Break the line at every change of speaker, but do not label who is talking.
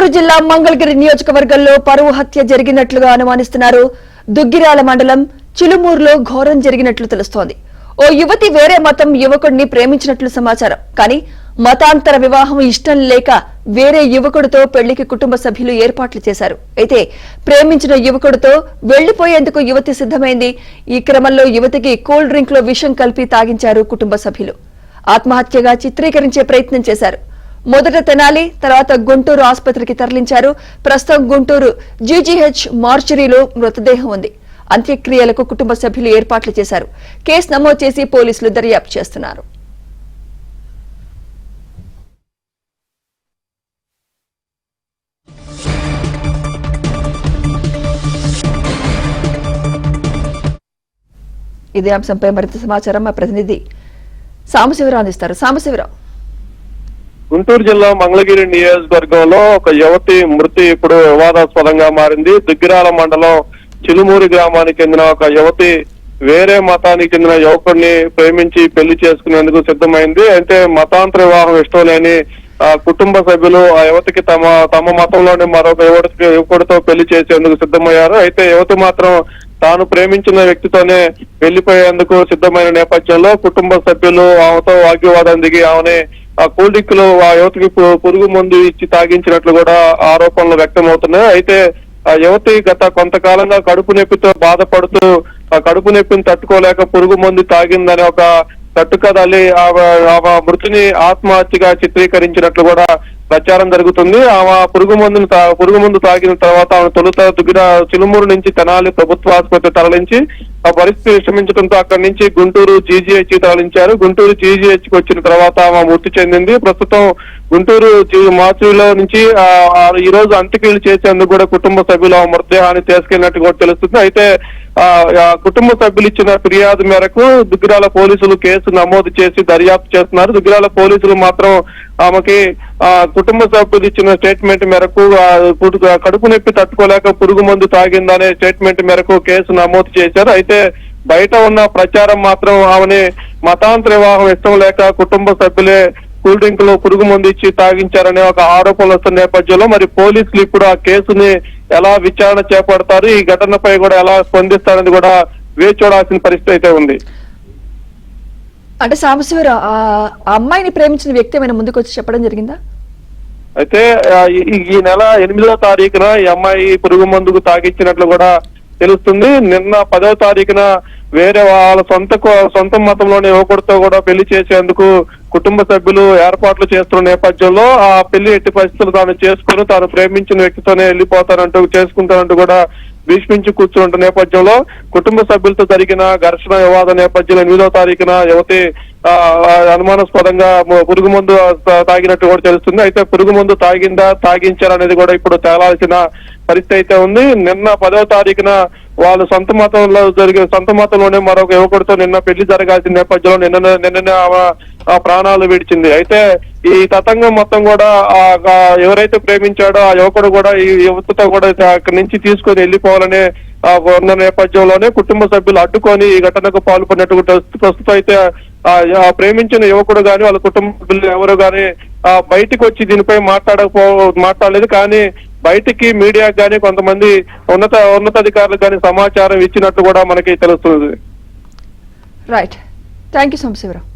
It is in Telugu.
గుంటూరు జిల్లా మంగళగిరి నియోజకవర్గంలో పరువు హత్య జరిగినట్లుగా అనుమానిస్తున్నారు. దుగ్గిరాల మండలం చిలుమూరులో ఘోరం జరిగినట్లు తెలుస్తోంది. ఓ యువతి వేరే మతం యువకుడిని ప్రేమించినట్లు సమాచారం. కానీ మతాంతర వివాహం ఇష్టం లేక వేరే యువకుడితో పెళ్లికి కుటుంబ సభ్యులు ఏర్పాట్లు చేశారు. అయితే ప్రేమించిన యువకుడితో వెళ్లిపోయేందుకు యువతి సిద్ధమైంది. ఈ క్రమంలో యువతికి కూల్ డ్రింక్ లో విషం కలిపి తాగించారు కుటుంబ సభ్యులు. ఆత్మహత్యగా చిత్రీకరించే ప్రయత్నం చేశారు. మొదట తెనాలి, తర్వాత గుంటూరు ఆసుపత్రికి తరలించారు. ప్రస్తుతం గుంటూరు జీజీహెచ్ మార్చురీలో మృతదేహం ఉంది. అంత్యక్రియలకు కుటుంబ సభ్యులు ఏర్పాట్లు చేశారు. కేసు నమోదు చేసి పోలీసులు దర్యాప్తు చేస్తున్నారు. ఇదే అంశంపై మరింత సమాచారం మా ప్రతినిధి సాంబశివరావు అందిస్తారు. సాంబశివరావు,
గుంటూరు జిల్లా మంగళగిరి నియోజకవర్గంలో ఒక యువతి మృతి ఇప్పుడు వివాదాస్పదంగా మారింది. దుగ్గిరాల మండలం చిలుమూరి గ్రామానికి చెందిన ఒక యువతి వేరే మతానికి చెందిన యువకుడిని ప్రేమించి పెళ్లి చేసుకునేందుకు సిద్ధమైంది. అయితే మతాంతర వివాహం ఇష్టం లేని కుటుంబ సభ్యులు ఆ యువతికి తమ మతంలోని మరొక యువకుడితో పెళ్లి చేసేందుకు సిద్ధమయ్యారు. అయితే యువతి మాత్రం తాను ప్రేమించిన వ్యక్తితోనే వెళ్లిపోయేందుకు సిద్ధమైన నేపథ్యంలో కుటుంబ సభ్యులు ఆమెతో వాగ్వివాదం దిగి ఆమెని ఆ కూల్ డ్రింక్ లో ఆ యువతికి పురుగు మందు ఇచ్చి తాగించినట్లు కూడా ఆరోపణలు వ్యక్తమవుతున్నాయి. అయితే ఆ యువతి గత కొంతకాలంగా కడుపు నొప్పితో బాధపడుతూ ఆ కడుపు నొప్పిని తట్టుకోలేక పురుగు మందు తాగిందని ఒక కట్టుకదలి ఆమె మృతిని ఆత్మహత్యగా చిత్రీకరించినట్లు కూడా ప్రచారం జరుగుతుంది. ఆమె పురుగు మందు తాగిన తర్వాత ఆమె తొలుత చిలుమూరు నుంచి తెనాలి ప్రభుత్వ ఆసుపత్రి తరలించి ఆ పరిస్థితి విషమించడంతో అక్కడి నుంచి గుంటూరు జీజీహెచ్ తరలించారు. గుంటూరు జీజీహెచ్ కి వచ్చిన తర్వాత ఆమె మృతి చెందింది. ప్రస్తుతం గుంటూరు మార్చులో నుంచి ఈ రోజు అంత్యక్రియలు చేసేందుకు కూడా కుటుంబ సభ్యులు ఆ మృతదేహాన్ని తీసుకెళ్లినట్టు కూడా తెలుస్తుంది. అయితే కుటుంబ సభ్యులు ఇచ్చిన ఫిర్యాదు మేరకు దుగ్గిరాల పోలీసులు కేసు నమోదు చేసి దర్యాప్తు చేస్తున్నారు. దుగ్గిరాల పోలీసులు మాత్రం ఆమెకి కుటుంబ సభ్యులు ఇచ్చిన స్టేట్మెంట్ మేరకు కడుపు నొప్పి తట్టుకోలేక పురుగు మందు తాగిందనే స్టేట్మెంట్ మేరకు కేసు నమోదు చేశారు. అయితే బయట ఉన్న ప్రచారం మాత్రం ఆమెని మతాంతర వివాహం ఇష్టం లేక కుటుంబ సభ్యులే కూల్ డ్రింక్ లో పురుగు మందు ఇచ్చి తాగించారనే ఒక ఆరోపణలు వస్తున్న నేపథ్యంలో మరి పోలీసులు ఇప్పుడు ఆ కేసుని ఎలా విచారణ చేపడతారు, ఈ ఘటనపై కూడా ఎలా స్పందిస్తారని కూడా వేచి చూడాల్సిన పరిస్థితి అయితే ఉంది.
అంటే సాంబశివరావు, ఆ అమ్మాయిని ప్రేమించిన వ్యక్తి ఏమైనా ముందుకు వచ్చి చెప్పడం జరిగిందా?
అయితే ఈ నెల 8వ తారీఖున ఈ అమ్మాయి పురుగు మందుకు తాగించినట్లు కూడా తెలుస్తుంది. నిన్న 10వ తారీఖున వేరే వాళ్ళ సొంత మతంలోని యువకుడితో కూడా పెళ్లి చేసేందుకు కుటుంబ సభ్యులు ఏర్పాట్లు చేస్తున్న నేపథ్యంలో ఆ పెళ్లి ఎట్టి పరిస్థితులు తాను చేసుకుని తాను ప్రేమించిన వ్యక్తితోనే చేసుకుంటానంటూ కూడా భీష్మించి కూర్చుంటున్న నేపథ్యంలో కుటుంబ సభ్యులతో జరిగిన ఘర్షణ వివాద నేపథ్యంలో 8వ తారీఖున యువతి అనుమానాస్పదంగా పురుగు మందు తాగినట్టు కూడా తెలుస్తుంది. అయితే పురుగు మందు తాగించారనేది కూడా ఇప్పుడు తేలాల్సిన పరిస్థితి అయితే ఉంది. నిన్న 10వ తారీఖున వాళ్ళు సొంత మతంలోనే మరొక యువకుడితో నిన్న పెళ్లి జరగాల్సిన నేపథ్యంలో నిన్ననే ప్రాణాలు విడిచింది. అయితే ఈ తతంగం మొత్తం కూడా ఎవరైతే ప్రేమించాడో ఆ యువకుడు కూడా ఈ యువతతో కూడా అక్కడి నుంచి తీసుకొని వెళ్ళిపోవాలనే ఉన్న నేపథ్యంలోనే కుటుంబ సభ్యులు అడ్డుకొని ఈ ఘటనకు పాల్పడినట్టు ప్రస్తుతం అయితే ఆ ప్రేమించిన యువకుడు గాని వాళ్ళ కుటుంబ సభ్యులు ఎవరు గాని బయటకు వచ్చి దీనిపై మాట్లాడలేదు. కానీ బయటికి మీడియాకు గానీ కొంతమంది ఉన్నతాధికారులకు గానీ సమాచారం ఇచ్చినట్టు కూడా మనకి తెలుస్తుంది.
Right, thank you Sambasivarao.